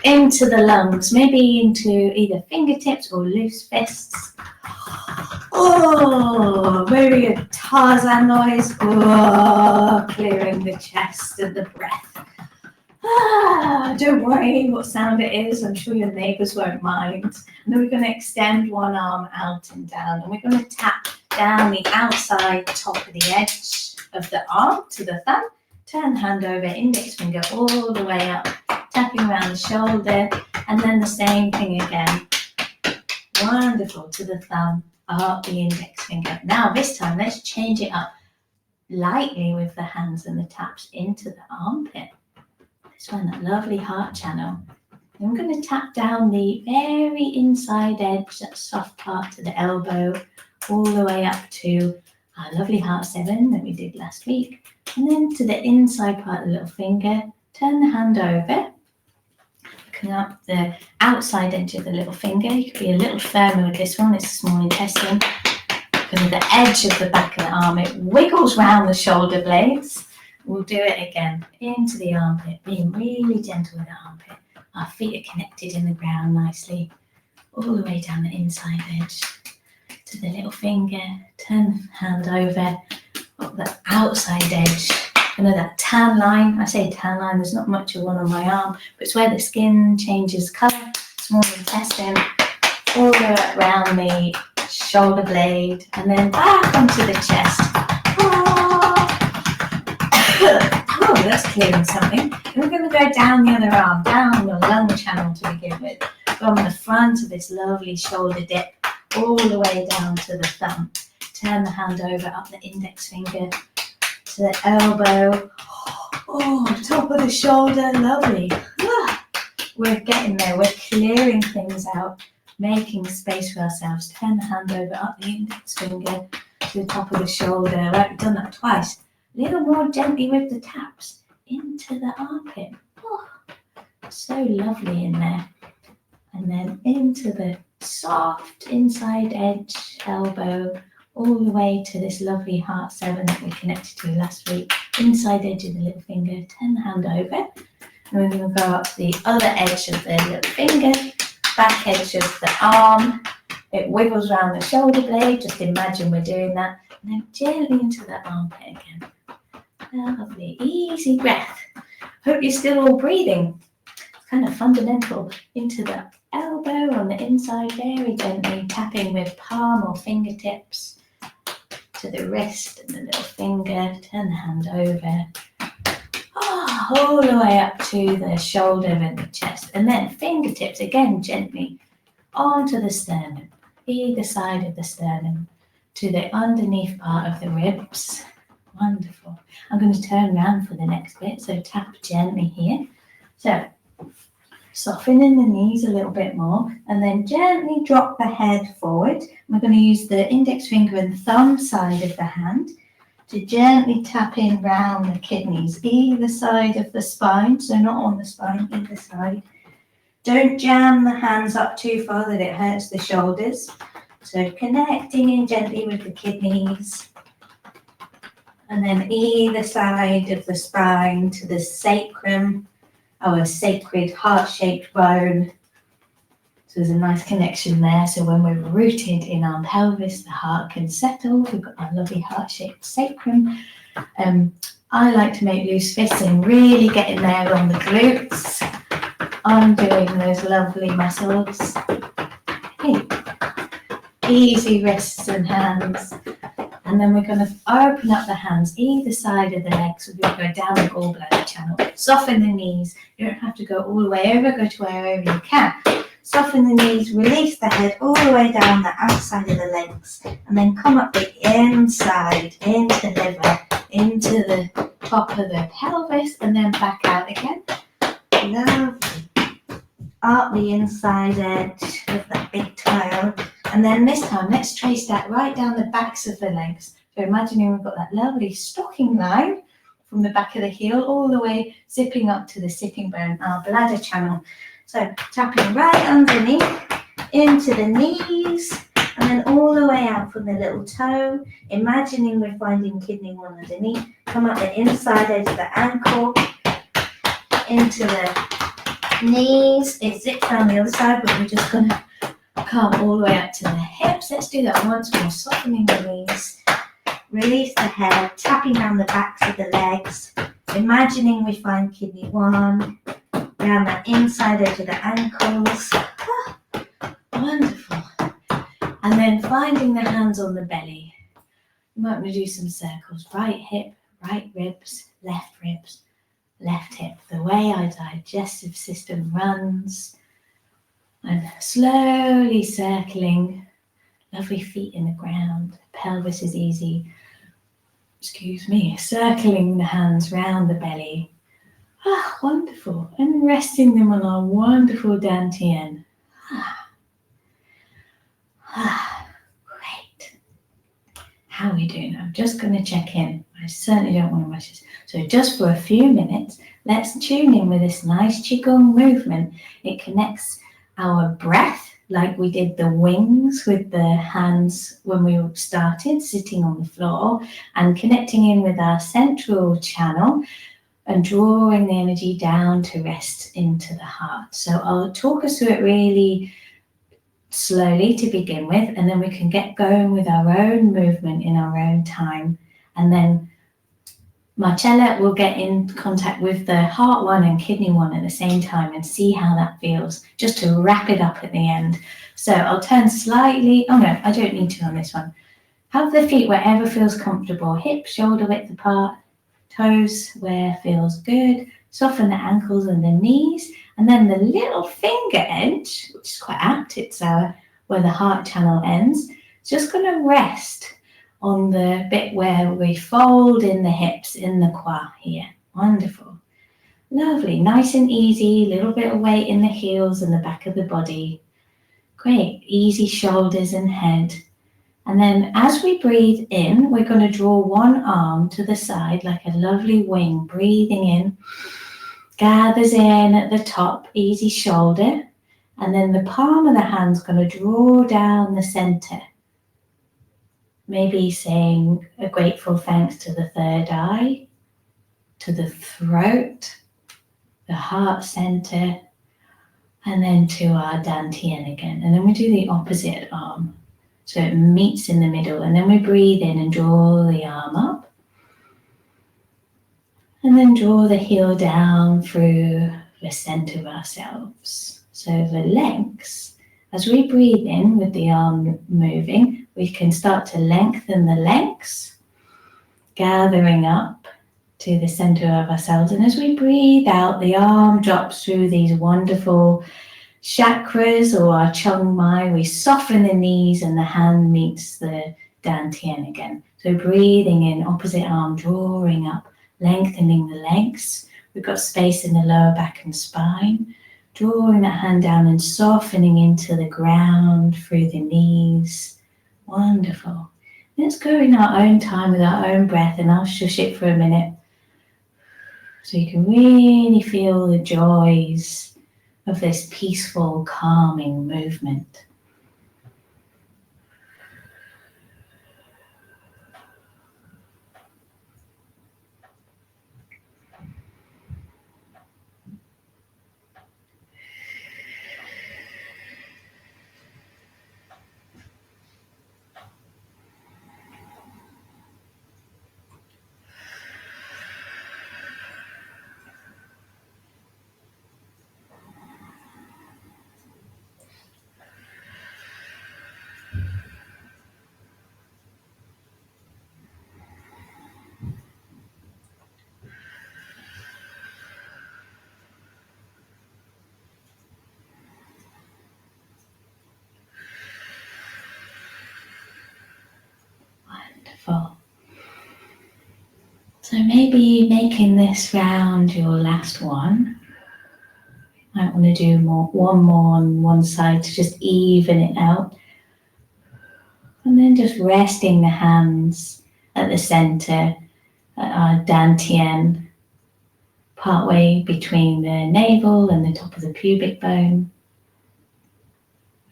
Into the lungs, maybe into either fingertips or loose fists. Oh, maybe a Tarzan noise. Oh, clearing the chest and the breath. Don't worry what sound it is. I'm sure your neighbours won't mind. And then we're going to extend one arm out and down. And we're going to tap down the outside top of the edge of the arm to the thumb. Turn hand over, index finger all the way up. Tapping around the shoulder. And then the same thing again. Wonderful. To the thumb, up the index finger. Now this time, let's change it up lightly with the hands and the taps into the armpit. Find that lovely heart channel. I'm going to tap down the very inside edge, that soft part to the elbow, all the way up to our lovely heart 7 that we did last week. And then to the inside part of the little finger, turn the hand over, looking up the outside edge of the little finger. You could be a little firmer with this one, it's a small intestine. Because of the edge of the back of the arm, it wiggles round the shoulder blades. We'll do it again, into the armpit, being really gentle with the armpit. Our feet are connected in the ground nicely, all the way down the inside edge to the little finger. Turn the hand over, up the outside edge. You know that tan line? I say tan line, there's not much of one on my arm, but it's where the skin changes colour. Small intestine, all the way around the shoulder blade, and then back onto the chest. Oh, that's clearing something. And we're going to go down the other arm, down the lung channel to begin with. From the front of this lovely shoulder dip, all the way down to the thumb. Turn the hand over, up the index finger to the elbow. Oh, top of the shoulder, lovely. We're getting there, we're clearing things out, making space for ourselves. Turn the hand over, up the index finger to the top of the shoulder. Right, we've done that twice. A little more gently with the taps into the armpit. Oh, so lovely in there. And then into the soft inside edge elbow, all the way to this lovely heart 7 that we connected to last week. Inside edge of the little finger, turn the hand over. And we're going to go up to the other edge of the little finger, back edge of the arm. It wiggles around the shoulder blade. Just imagine we're doing that. And then gently into the armpit again. Lovely, easy breath. Hope you're still all breathing. It's kind of fundamental. Into the elbow on the inside, very gently tapping with palm or fingertips to the wrist and the little finger. Turn the hand over. All the way up to the shoulder and the chest. And then fingertips again gently onto the sternum, either side of the sternum, to the underneath part of the ribs. Wonderful. I'm going to turn around for the next bit, so tap gently here. So softening the knees a little bit more, and then gently drop the head forward. We're going to use the index finger and thumb side of the hand to gently tap in round the kidneys, either side of the spine, so not on the spine, either side. Don't jam the hands up too far that it hurts the shoulders. So connecting in gently with the kidneys. And then either side of the spine to the sacrum, our sacred heart-shaped bone. So there's a nice connection there. So when we're rooted in our pelvis, the heart can settle. We've got our lovely heart-shaped sacrum. I like to make loose fists and really get in there on the glutes, undoing those lovely muscles. Hey. Easy wrists and hands. And then we're going to open up the hands either side of the legs. We're going to go down the gallbladder channel. Soften the knees. You don't have to go all the way over. Go to wherever you can. Soften the knees. Release the head all the way down the outside of the legs. And then come up the inside, into the liver, into the top of the pelvis, and then back out again. Lovely. Up the inside edge of that big toe. And then this time, let's trace that right down the backs of the legs. So imagining we've got that lovely stocking line from the back of the heel all the way zipping up to the sitting bone, our bladder channel. So tapping right underneath into the knees and then all the way out from the little toe. Imagining we're finding kidney 1 underneath. Come up the inside edge of the ankle into the knees. It zips down the other side, but we're just going to come all the way up to the hips. Let's do that once more. Softening the knees. Release the head. Tapping down the backs of the legs. Imagining we find kidney 1. Down the inside edge of the ankles. Wonderful. And then finding the hands on the belly. You might want to do some circles. Right hip, right ribs, left hip. The way our digestive system runs. And slowly circling, lovely feet in the ground, pelvis is easy, circling the hands round the belly. Wonderful. And resting them on our wonderful dantian. Great. How are we doing? I'm just going to check in. I certainly don't want to rush this. So just for a few minutes, let's tune in with this nice Qi Gong movement. It connects our breath, like we did the wings with the hands when we started sitting on the floor, and connecting in with our central channel and drawing the energy down to rest into the heart. So I'll talk us through it really slowly to begin with, and then we can get going with our own movement in our own time. And then Marcella will get in contact with the heart 1 and kidney 1 at the same time and see how that feels, just to wrap it up at the end. So I'll turn slightly, oh no, I don't need to on this one. Have the feet wherever feels comfortable, hip, shoulder width apart. Toes where feels good. Soften the ankles and the knees. And then the little finger edge, which is quite apt, it's where the heart channel ends. It's just going to rest on the bit where we fold in the hips, in the Qi here. Wonderful. Lovely. Nice and easy. Little bit of weight in the heels and the back of the body. Great. Easy shoulders and head. And then as we breathe in, we're going to draw one arm to the side like a lovely wing. Breathing in. Gathers in at the top, easy shoulder. And then the palm of the hand's going to draw down the center. Maybe saying a grateful thanks to the third eye, to the throat, the heart center, and then to our dantian again. And then we do the opposite arm. So it meets in the middle. And then we breathe in and draw the arm up. And then draw the heel down through the center of ourselves. So the legs, as we breathe in with the arm moving, we can start to lengthen the legs, gathering up to the center of ourselves. And as we breathe out, the arm drops through these wonderful chakras or our Chong Mai. We soften the knees and the hand meets the dantian again. So breathing in, opposite arm, drawing up, lengthening the legs. We've got space in the lower back and spine. Drawing that hand down and softening into the ground through the knees. Wonderful. Let's go in our own time with our own breath, and I'll shush it for a minute so you can really feel the joys of this peaceful, calming movement. Wonderful. So maybe making this round your last one. You might want to do one more on one side to just even it out. And then just resting the hands at the center, at our dantian, partway between the navel and the top of the pubic bone.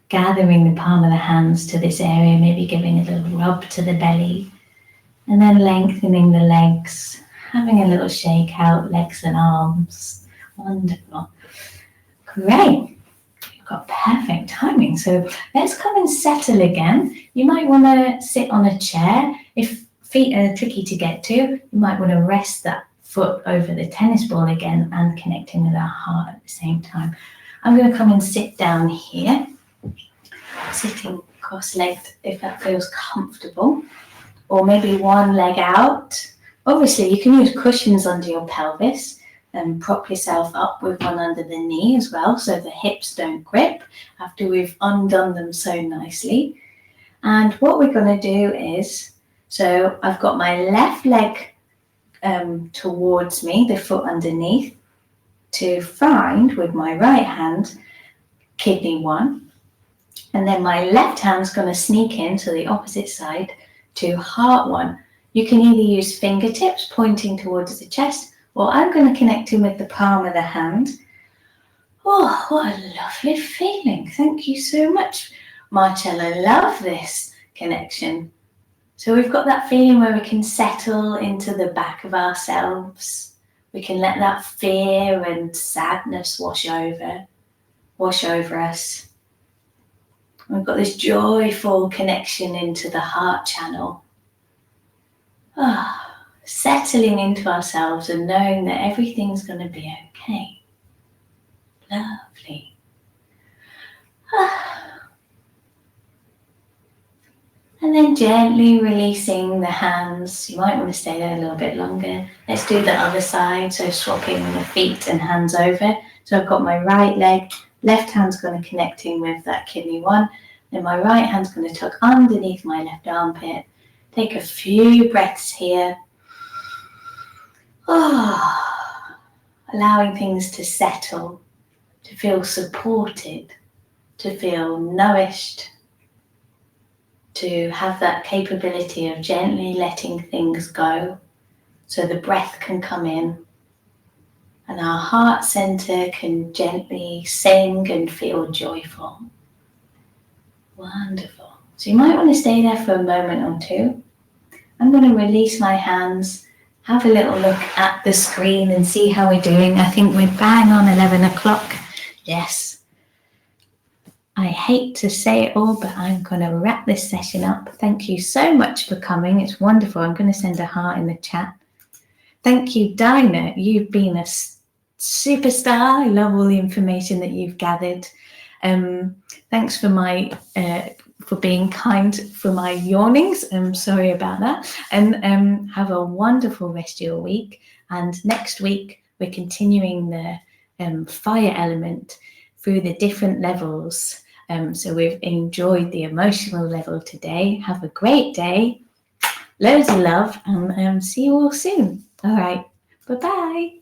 Gathering the palm of the hands to this area, maybe giving a little rub to the belly. And then lengthening the legs, having a little shake out, legs and arms. Wonderful. Great. You've got perfect timing. So let's come and settle again. You might want to sit on a chair. If feet are tricky to get to, you might want to rest that foot over the tennis ball again and connecting with our heart at the same time. I'm going to come and sit down here, sitting cross-legged if that feels comfortable. Or maybe one leg out. Obviously, you can use cushions under your pelvis and prop yourself up with one under the knee as well, so the hips don't grip after we've undone them so nicely. And what we're going to do is, so I've got my left leg towards me, the foot underneath, to find with my right hand kidney 1. And then my left hand's going to sneak in to the opposite side to heart 1. You can either use fingertips pointing towards the chest, or I'm going to connect in with the palm of the hand. Oh, what a lovely feeling. Thank you so much, Marcella. Love this connection. So we've got that feeling where we can settle into the back of ourselves. We can let that fear and sadness wash over us. We've got this joyful connection into the heart channel. Settling into ourselves and knowing that everything's going to be okay. Lovely. And then gently releasing the hands. You might want to stay there a little bit longer. Let's do the other side. So swapping the feet and hands over. So I've got my right leg, left hand's going to connecting with that kidney 1. Then my right hand's going to tuck underneath my left armpit. Take a few breaths here. Allowing things to settle, to feel supported, to feel nourished, to have that capability of gently letting things go so the breath can come in and our heart center can gently sing and feel joyful. Wonderful. So you might want to stay there for a moment or two. I'm going to release my hands, have a little look at the screen and see how we're doing. I think we're bang on 11 o'clock. Yes. I hate to say it all, but I'm going to wrap this session up. Thank you so much for coming. It's wonderful. I'm going to send a heart in the chat. Thank you, Dinah. You've been a superstar. I love all the information that you've gathered. Thanks for being kind for my yawnings. I'm sorry about that. And have a wonderful rest of your week. And next week, we're continuing the fire element through the different levels. So we've enjoyed the emotional level today. Have a great day. Loads of love and see you all soon. All right. Bye-bye.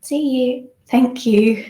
See you. Thank you.